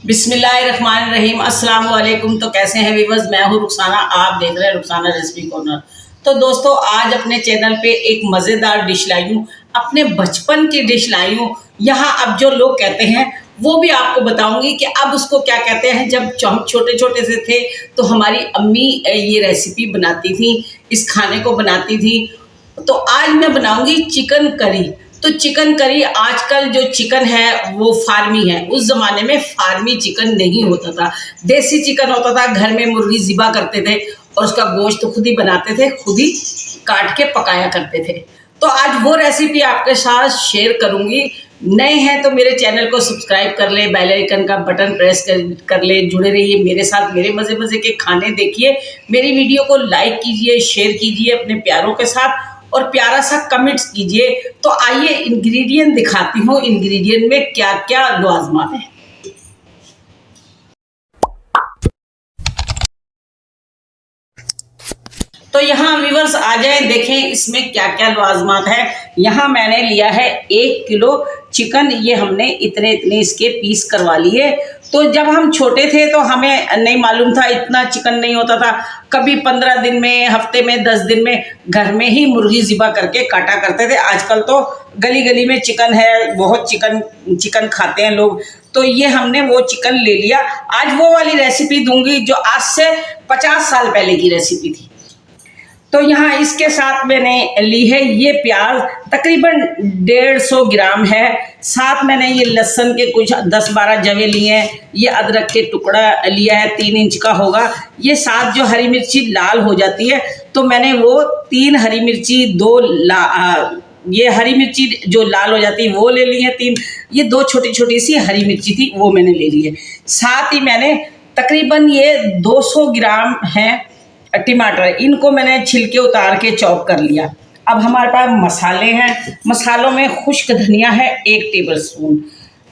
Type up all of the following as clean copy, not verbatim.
बिस्मिल्लाहिर्रहमानिर्रहीम। अस्सलाम वालेकुम। तो कैसे हैं व्यूअर्स, मैं हूं रुखसाना, आप देख रहे हैं रुखसाना रेसिपी कॉर्नर। तो दोस्तों, आज अपने चैनल पे एक मज़ेदार डिश लाई हूँ, अपने बचपन की डिश लाई हूँ। यहाँ अब जो लोग कहते हैं वो भी आपको बताऊंगी कि अब उसको क्या कहते हैं। जब हम छोटे छोटे से थे तो हमारी अम्मी ये रेसिपी बनाती थी, इस खाने को बनाती थी। तो आज मैं बनाऊंगी चिकन करी। तो चिकन करी, आजकल जो चिकन है वो फार्मी है। उस ज़माने में फार्मी चिकन नहीं होता था, देसी चिकन होता था। घर में मुर्गी ज़िबा करते थे और उसका गोश्त खुद ही बनाते थे, खुद ही काट के पकाया करते थे। तो आज वो रेसिपी आपके साथ शेयर करूंगी। नए हैं तो मेरे चैनल को सब्सक्राइब कर ले, बेल आइकन का बटन प्रेस कर ले, जुड़े रहिए मेरे साथ, मेरे मज़े मज़े के खाने देखिए। मेरी वीडियो को लाइक कीजिए, शेयर कीजिए अपने प्यारों के साथ और प्यारा सा कमेंट्स कीजिए। तो आइए इंग्रेडिएंट दिखाती हूँ, इंग्रेडिएंट में क्या क्या लाजमात है। तो यहाँ व्यूवर्स आ जाए, देखें इसमें क्या क्या लाजमात है। यहाँ मैंने लिया है 1 किलो चिकन। ये हमने इतने इतने इसके पीस करवा लिए। तो जब हम छोटे थे तो हमें नहीं मालूम था, इतना चिकन नहीं होता था। कभी 15 दिन में, हफ्ते में, 10 दिन में घर में ही मुर्गी ज़िबा करके काटा करते थे। आजकल तो गली गली में चिकन है, बहुत चिकन खाते हैं लोग। तो ये हमने वो चिकन ले लिया। आज वो वाली रेसिपी दूंगी जो आज से 50 साल पहले की रेसिपी थी। तो यहाँ इसके साथ मैंने ली है ये प्याज, तकरीबन 150 ग्राम है। साथ मैंने ये लहसुन के कुछ 10-12 जवे लिए हैं। ये अदरक के टुकड़ा लिया है, 3 इंच का होगा। ये साथ जो हरी मिर्ची लाल हो जाती है तो मैंने वो 3 हरी मिर्ची, ये हरी मिर्ची जो लाल हो जाती है वो ले ली है 3। ये 2 छोटी छोटी सी हरी मिर्ची थी, वो मैंने ले ली है। साथ ही मैंने तकरीबन ये 200 ग्राम है टमाटर, इनको मैंने छिलके उतार के चॉप कर लिया। अब हमारे पास मसाले हैं। मसालों में खुश्क धनिया है 1 टेबलस्पून,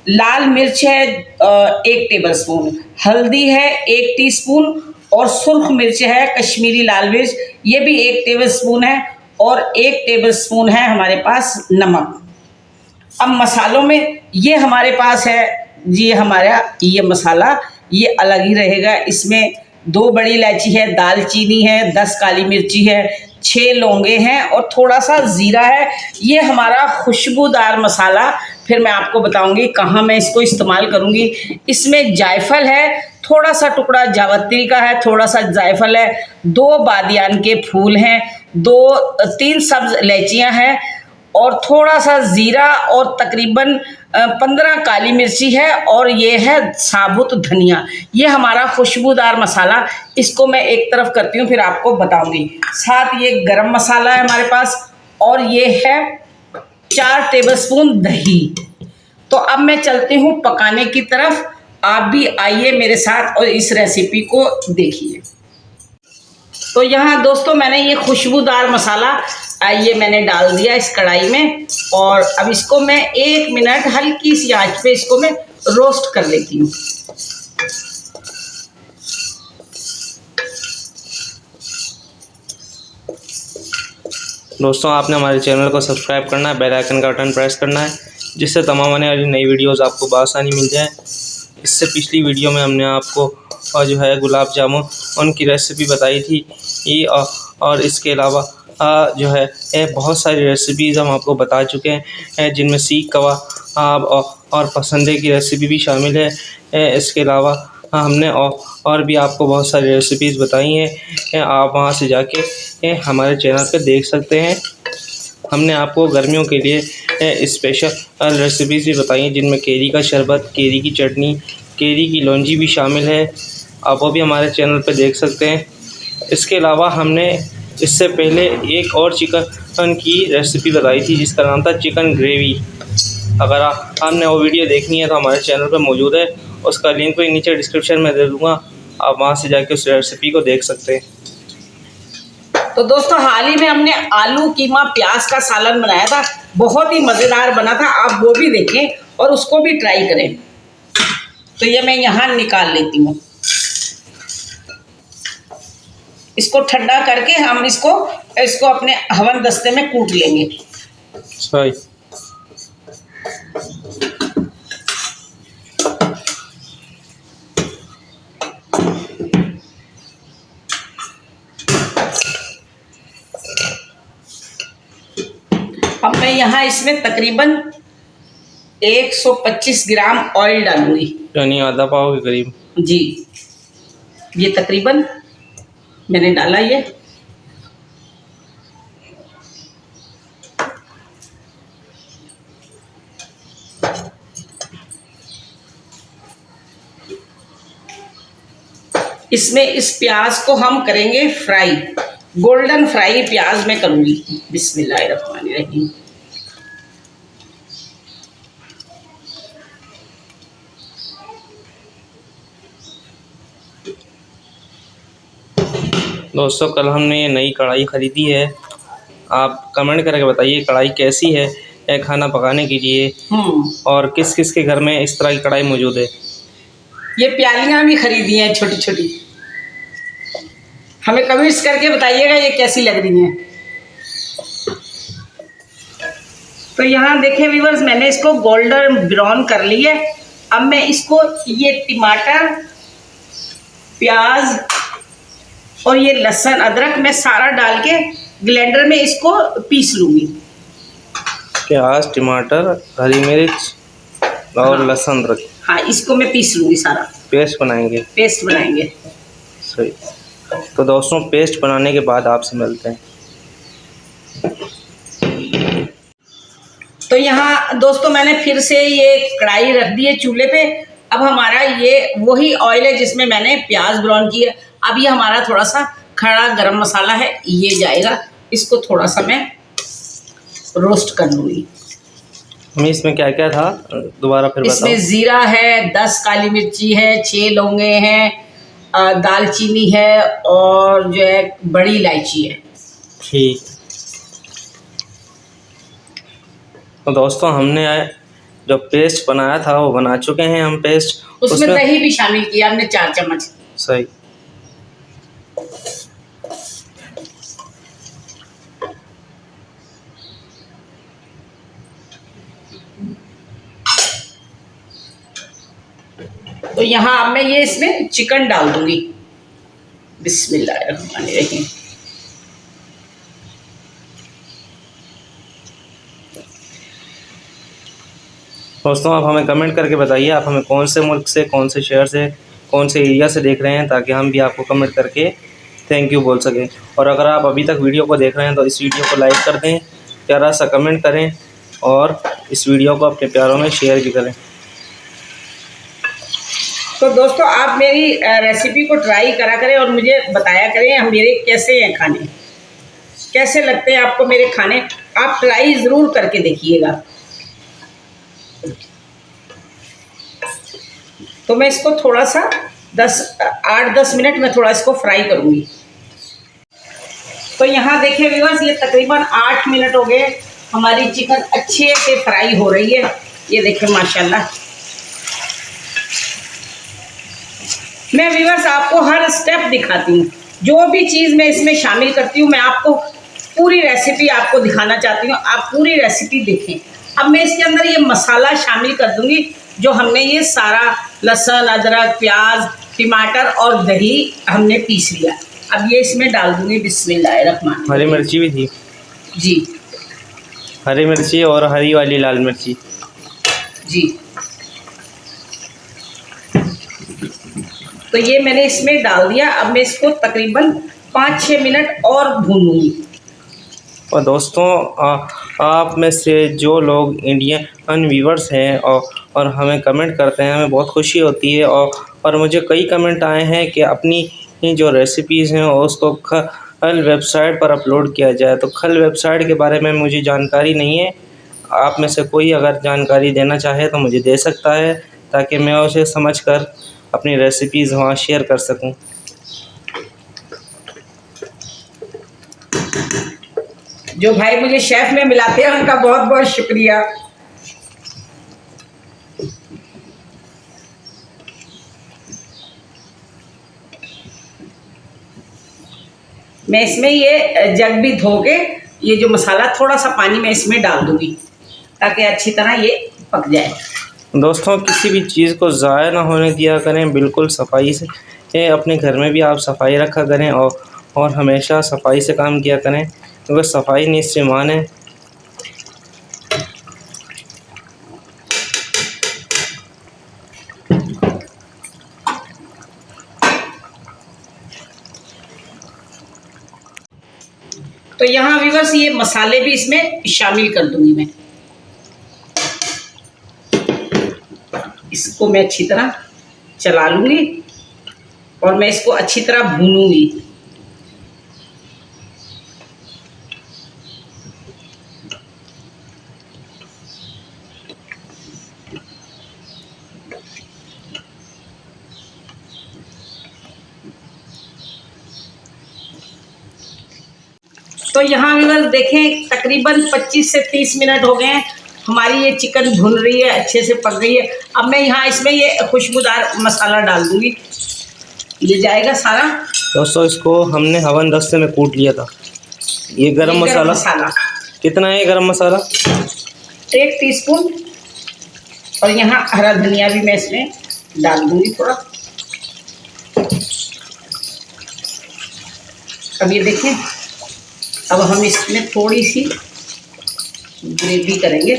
लाल मिर्च है 1 टेबलस्पून, हल्दी है 1 टीस्पून और सुर्ख मिर्च है कश्मीरी लाल मिर्च, ये भी 1 टेबलस्पून है और 1 टेबलस्पून है हमारे पास नमक। अब मसालों में ये हमारे पास है जी, हमारा ये मसाला ये अलग ही रहेगा। इसमें 2 बड़ी इलायची है, दालचीनी है, 10 काली मिर्ची है, 6 लौंगे हैं और थोड़ा सा ज़ीरा है। ये हमारा खुशबूदार मसाला, फिर मैं आपको बताऊंगी कहाँ मैं इसको इस्तेमाल करूंगी। इसमें जायफल है, थोड़ा सा टुकड़ा जावित्री का है, थोड़ा सा जायफल है, 2 बादियान के फूल हैं, 3 सब्ज इलायचियाँ हैं और थोड़ा सा ज़ीरा और तकरीबन 15 काली मिर्ची है और ये है साबुत धनिया। ये हमारा खुशबूदार मसाला, इसको मैं एक तरफ करती हूँ फिर आपको बताऊंगी। साथ ये गरम मसाला है हमारे पास और ये है 4 टेबलस्पून दही। तो अब मैं चलती हूँ पकाने की तरफ, आप भी आइए मेरे साथ और इस रेसिपी को देखिए। तो यहाँ दोस्तों मैंने ये खुशबूदार मसाला ये मैंने डाल दिया इस कढ़ाई में और अब इसको मैं 1 मिनट हल्की सी आंच पे इसको मैं रोस्ट कर लेती हूँ। दोस्तों, आपने हमारे चैनल को सब्सक्राइब करना है, बेल आइकन का बटन प्रेस करना है, जिससे तमाम आने वाली नई वीडियोस आपको बआसानी मिल जाए। इससे पिछली वीडियो में हमने आपको जो है गुलाब जामुन उनकी रेसिपी बताई थी ये और इसके अलावा जो है बहुत सारी रेसिपीज़ हम आपको बता चुके हैं, जिनमें सीख कबाब और पसंदे की रेसिपी भी शामिल है। इसके अलावा हमने और भी आपको बहुत सारी रेसिपीज़ बताई हैं, आप वहां से जाके हमारे चैनल पे देख सकते हैं। हमने आपको गर्मियों के लिए स्पेशल रेसिपीज़ भी बताई हैं, जिनमें केरी का शरबत, केरी की चटनी, केरी की लौंजी भी शामिल है। आप वो भी हमारे चैनल पे देख सकते हैं। इसके अलावा हमने इससे पहले एक और चिकन की रेसिपी बताई थी जिसका नाम था चिकन ग्रेवी। अगर आपने वो वीडियो देखनी है तो हमारे चैनल पर मौजूद है, उसका लिंक भी नीचे डिस्क्रिप्शन में दे दूँगा, आप वहाँ से जाके उस रेसिपी को देख सकते हैं। तो दोस्तों, हाल ही में हमने आलू कीमा प्याज का सालन बनाया था, बहुत ही मज़ेदार बना था। आप वो भी देखें और उसको भी ट्राई करें। तो ये मैं यहाँ निकाल लेती हूँ। इसको ठंडा करके हम इसको अपने हवन दस्ते में कूट लेंगे। सही। यहाँ इसमें तकरीबन 125 ग्राम ऑयल डालूंगी, यानी आधा पाव के करीब। जी। ये तकरीबन मैंने डाला ये। इसमें इस प्याज को हम करेंगे फ्राई, गोल्डन फ्राई प्याज में करूंगी। बिस्मिल्लाहिर्रहमानिर्रहीम। दोस्तों कल हमने ये नई कढ़ाई ख़रीदी है, आप कमेंट करके बताइए कढ़ाई कैसी है यह खाना पकाने के लिए, और किस किस के घर में इस तरह की कढ़ाई मौजूद है। ये प्यालियाँ भी खरीदी हैं छोटी छोटी, हमें कमेंट्स करके बताइएगा ये कैसी लग रही हैं। तो यहाँ देखें व्यूअर्स, मैंने इसको गोल्डन ब्राउन कर ली है। अब मैं इसको ये टमाटर, प्याज और ये लहसुन अदरक मैं सारा डाल के ब्लेंडर में इसको पीस लूँगी। प्याज, टमाटर, हरी मिर्च और लहसुन अदरक, हाँ, इसको मैं पीस लूँगी सारा। पेस्ट बनाएंगे। पेस्ट बनाएंगे। सही। तो दोस्तों पेस्ट बनाने के बाद आपसे मिलते हैं। तो यहाँ दोस्तों मैंने फिर से ये कढ़ाई रख दी है चूल्हे पे। अब हमारा ये वही ऑयल है जिसमें मैंने प्याज ब्राउन किया। अब ये हमारा थोड़ा सा खड़ा गरम मसाला है, ये जाएगा। इसको थोड़ा सा मैं रोस्ट कर लूँगी। हमें इसमें क्या क्या था दोबारा फिर बताओ। इसमें ज़ीरा है, 10 काली मिर्ची है, 6 लौंगे हैं, दालचीनी है और जो है बड़ी इलायची है। ठीक। तो दोस्तों हमने जो पेस्ट बनाया था वो बना चुके हैं हम पेस्ट। उसमें दही भी शामिल किया हमने 4 चम्मच। सही। तो यहाँ अब मैं ये इसमें चिकन डाल दूंगी। बिस्मिल्लाहिर्रहमानिर्रहीम। दोस्तों आप हमें कमेंट करके बताइए आप हमें कौन से मुल्क से, कौन से शहर से, कौन से एरिया से देख रहे हैं, ताकि हम भी आपको कमेंट करके थैंक यू बोल सकें। और अगर आप अभी तक वीडियो को देख रहे हैं तो इस वीडियो को लाइक कर दें, प्यारा सा कमेंट करें और इस वीडियो को अपने प्यारों में शेयर भी करें। तो दोस्तों आप मेरी रेसिपी को ट्राई करा करें और मुझे बताया करें हम मेरे कैसे हैं खाने, कैसे लगते हैं आपको मेरे खाने। आप ट्राई ज़रूर करके देखिएगा। तो मैं इसको थोड़ा सा 8-10 मिनट में थोड़ा इसको फ्राई करूँगी। तो यहाँ देखिए व्यूअर्स, ये तकरीबन 8 मिनट हो गए, हमारी चिकन अच्छे से फ्राई हो रही है। ये देखिए माशाल्लाह। मैं व्यूअर्स आपको हर स्टेप दिखाती हूँ, जो भी चीज़ मैं इसमें शामिल करती हूँ मैं आपको पूरी रेसिपी आपको दिखाना चाहती हूँ। आप पूरी रेसिपी देखें। अब मैं इसके अंदर ये मसाला शामिल कर दूँगी जो हमने ये सारा लहसुन, अदरक, प्याज, टमाटर और दही हमने पीस लिया। अब ये इसमें डाल दूँगी। बिस्मिल्लाहिर्रहमानिर्रहीम। हरी मिर्ची भी थी जी, हरी मिर्ची और हरी वाली लाल मिर्ची जी। तो ये मैंने इसमें डाल दिया। अब मैं इसको तकरीबन 5-6 मिनट और भूनूंगी। और दोस्तों आप में से जो लोग इंडियन व्यूवर्स हैं और हमें कमेंट करते हैं, हमें बहुत खुशी होती है। और मुझे कई कमेंट आए हैं कि अपनी जो रेसिपीज़ हैं उसको खल वेबसाइट पर अपलोड किया जाए। तो खल वेबसाइट के बारे में मुझे जानकारी नहीं है। आप में से कोई अगर जानकारी देना चाहे तो मुझे दे सकता है, ताकि मैं उसे समझकर अपनी रेसिपीज़ वहाँ शेयर कर सकूं। जो भाई मुझे शेफ में मिलाते हैं उनका बहुत बहुत शुक्रिया। मैं इसमें ये जग भी धो के ये जो मसाला थोड़ा सा पानी में इसमें डाल दूंगी ताकि अच्छी तरह ये पक जाए। दोस्तों किसी भी चीज़ को ज़ाया ना होने दिया करें, बिल्कुल सफाई से अपने घर में भी आप सफाई रखा करें और हमेशा सफाई से काम किया करें, क्योंकि सफाई निस्फ़ ईमान है। तो यहाँ व्यूअर्स ये मसाले भी इसमें शामिल कर दूंगी मैं। इसको मैं अच्छी तरह चला लूंगी और मैं इसको अच्छी तरह भूनूंगी। तो यहाँ व्यूअर्स देखें तकरीबन 25 से 30 मिनट हो गए हैं, हमारी ये चिकन भुन रही है, अच्छे से पक गई है। अब मैं यहाँ इसमें ये खुशबूदार मसाला डाल दूंगी, ये जाएगा सारा। दोस्तों इसको हमने हवन दस्ते में कूट लिया था। ये गरम मसाला कितना है? गरम मसाला 1 टीस्पून। और यहाँ हरा धनिया भी मैं इसमें डाल दूंगी थोड़ा। अब ये देखें, अब हम इसमें थोड़ी सी ग्रेवी करेंगे।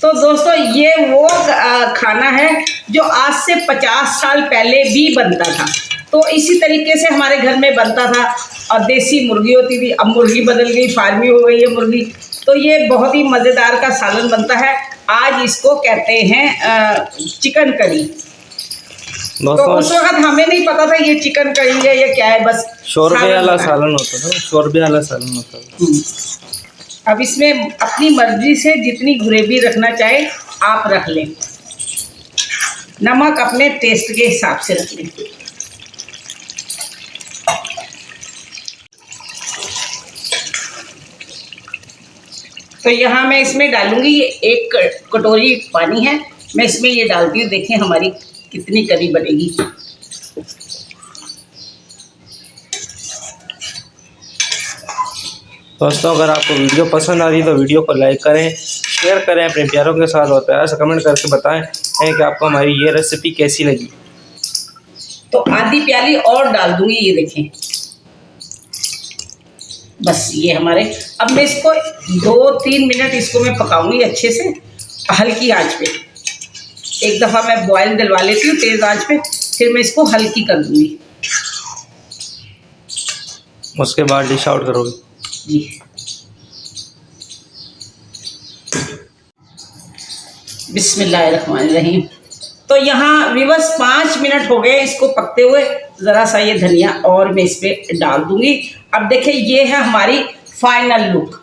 तो दोस्तों ये वो खाना है जो आज से 50 साल पहले भी बनता था। तो इसी तरीके से हमारे घर में बनता था और देसी मुर्गी होती थी। अब मुर्गी बदल गई, फार्मी हो गई है मुर्गी। तो ये बहुत ही मज़ेदार का सालन बनता है। आज इसको कहते हैं चिकन करी। तो उस वक्त हमें नहीं पता था ये चिकन करी है या क्या है, बस शोरबे वाला सालन होता था। शोरबे वाला सालन होता था। अब इसमें अपनी मर्जी से जितनी ग्रेवी रखना चाहे आप रख लें। नमक अपने टेस्ट के हिसाब से रख लें। तो यहाँ मैं इसमें डालूंगी, ये 1 कटोरी पानी है, मैं इसमें ये डालती हूँ। देखें हमारी कितनी करी बनेगी। दोस्तों अगर आपको वीडियो पसंद आ रही है तो वीडियो को लाइक करें, शेयर करें अपने प्यारों के साथ और प्यार से कमेंट करके बताएं कि आपको हमारी ये रेसिपी कैसी लगी। तो आधी प्याली और डाल दूंगी, ये देखें। बस ये हमारे, अब मैं इसको 2-3 मिनट इसको मैं पकाऊंगी अच्छे से हल्की आंच पे। एक दफ़ा मैं बॉयल दिलवा लेती हूँ तेज़ आंच पे, फिर मैं इसको हल्की कर दूंगी। उसके बाद डिश आउट करोगे जी। बिस्मिल्लाहिर्रहमानिर्रहीम। तो यहाँ व्यूअर्स 5 मिनट हो गए इसको पकते हुए। ज़रा सा ये धनिया और मैं इस पर डाल दूंगी। अब देखिए ये है हमारी फाइनल लुक,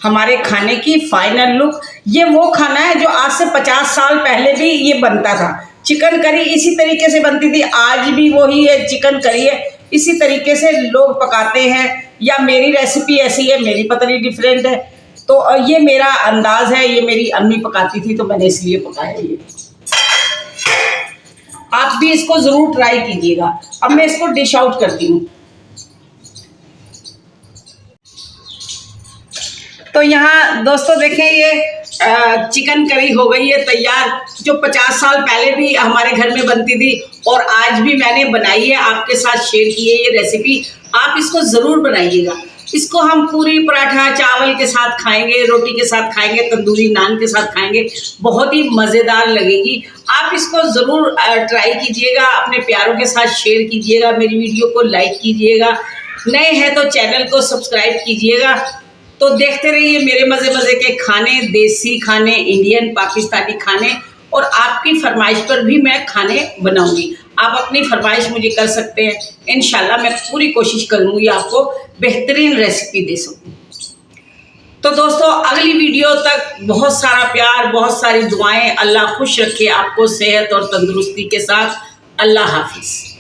हमारे खाने की फाइनल लुक। ये वो खाना है जो आज से 50 साल पहले भी ये बनता था। चिकन करी इसी तरीके से बनती थी, आज भी वही है, चिकन करी है, इसी तरीके से लोग पकाते हैं। या मेरी रेसिपी ऐसी है, मेरी पता नहीं डिफरेंट है। तो ये मेरा अंदाज है, ये मेरी अम्मी पकाती थी तो मैंने इसलिए पकाया ये। आप भी इसको ज़रूर ट्राई कीजिएगा। अब मैं इसको डिश आउट करती हूँ। तो यहाँ दोस्तों देखें ये चिकन करी हो गई है तैयार, जो 50 साल पहले भी हमारे घर में बनती थी और आज भी मैंने बनाई है, आपके साथ शेयर की है ये रेसिपी। आप इसको ज़रूर बनाइएगा। इसको हम पूरी पराठा चावल के साथ खाएंगे, रोटी के साथ खाएंगे, तंदूरी नान के साथ खाएंगे, बहुत ही मज़ेदार लगेगी। आप इसको ज़रूर ट्राई कीजिएगा, अपने प्यारों के साथ शेयर कीजिएगा, मेरी वीडियो को लाइक कीजिएगा, नए हैं तो चैनल को सब्सक्राइब कीजिएगा। तो देखते रहिए मेरे मज़े मज़े के खाने, देसी खाने, इंडियन पाकिस्तानी खाने, और आपकी फरमाइश पर भी मैं खाने बनाऊंगी। आप अपनी फरमाइश मुझे कर सकते हैं, इंशाल्लाह मैं पूरी कोशिश करूंगी आपको बेहतरीन रेसिपी दे सकूं। तो दोस्तों अगली वीडियो तक बहुत सारा प्यार, बहुत सारी दुआएं। अल्लाह खुश रखे आपको सेहत और तंदुरुस्ती के साथ। अल्लाह हाफिज़।